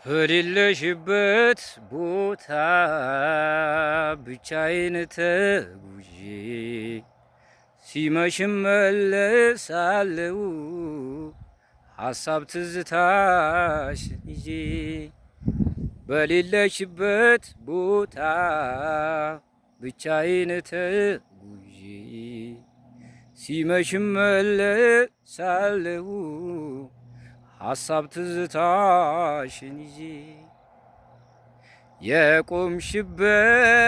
በሌለሽበት ቦታ ብቻዬን ተጉዤ ሲመሽም መለሳለው ሐሳብ ትዝታሽ ይዤ በሌለሽበት ቦታ ብቻዬን ተጉዤ ሲመሽም መለሳለው ሐሳብ ትዝታሽን ይዤ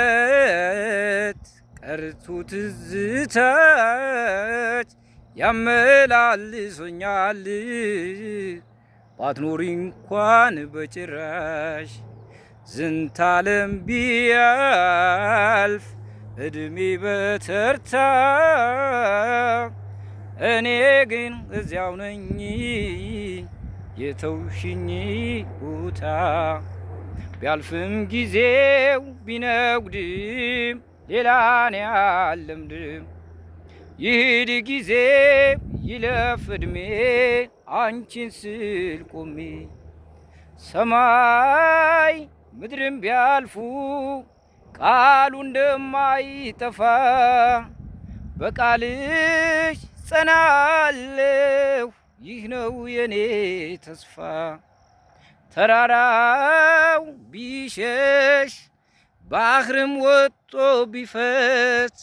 የቆምሽበት ቀርቶ ትዝታሽ ያመላልሶኛል ባትኖሪ እንኳን በጭራሽ ዝንታለም ቢያልፍ እድሜ በተርታ እኔ ግን እዚያው ነኝ የተውሽኝ ቦታ ቢያልፍም ጊዜው ቢነጉድም ሌላን ያለምድም ይሂድ ጊዜ ይለፍ እድሜ አንቺን ስል ቆሜ ሰማይ ምድርም ቢያልፉ ቃሉ እንደማይጠፋ በቃልሽ ጸናለሁ ይህ ነው የኔ ተስፋ ተራራው ቢሸሽ ባህርም ወጥቶ ቢፈስ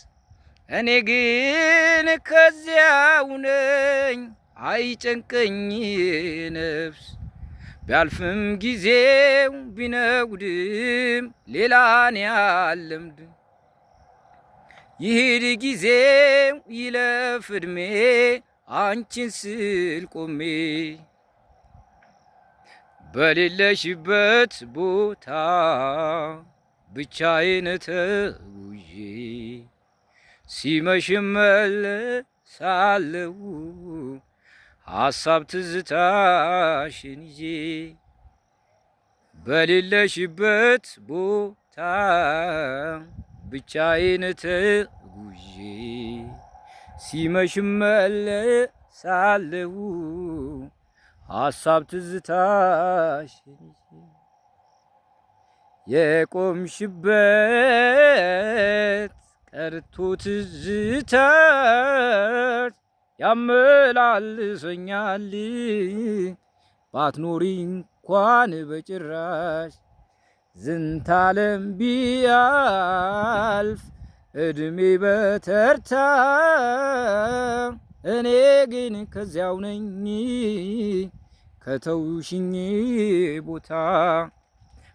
እኔ ግን ከዚያው ነኝ አይጨንቀኝ ነፍስ ቢያልፍም ጊዜው ቢነጉድም ሌላን ያለምድ ይሂድ ጊዜው ይለፍ እድሜ አንቺን ስል ቆሜ በሌለሽበት ቦታ ብቻዬን ተጉዤ ሲመሽም መለሳለው ሐሳብ ትዝታሽን ይዤ በሌለሽበት ቦታ ብቻዬን ተጉዤ ሲመሽም መለሳለው ሐሳብ ትዝታሽን የቆምሽበት ቀርቶ ትዝታሽ ያመላልሰኛል ባትኖሪ እንኳን በጭራሽ ዝንታለም ቢያልፍ እድሜ በተርታ እኔ ግን ከዚያው ነኝ ከተውሽኝ ቦታ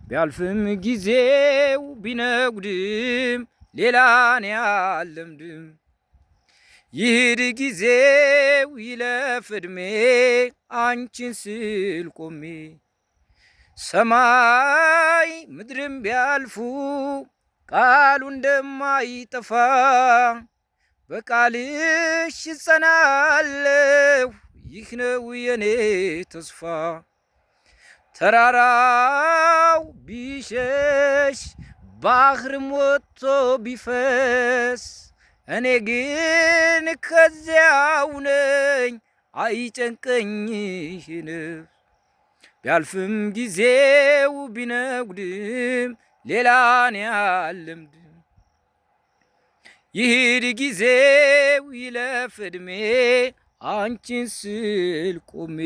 ቢያልፍም ጊዜው ቢነጉድም ሌላን ያለምድም ይሂድ ጊዜው ይለፍ እድሜ አንቺን ስል ቆሜ ሰማይ ምድርም ቢያልፉ ቃሉ እንደማይጠፋ በቃልሽ እጸናለሁ ይህ ነው የኔ ተስፋ ተራራው ቢሸሽ ባህርም ወጥቶ ቢፈስ እኔ ግን ከዚያው ነኝ አይጨንቀኝ ነፍስ ቢያልፍም ጊዜው ቢነጉድም ሌላን ያለምድ ይሂድ ጊዜው ይለፍ እድሜ አንቺን ስል ቆሜ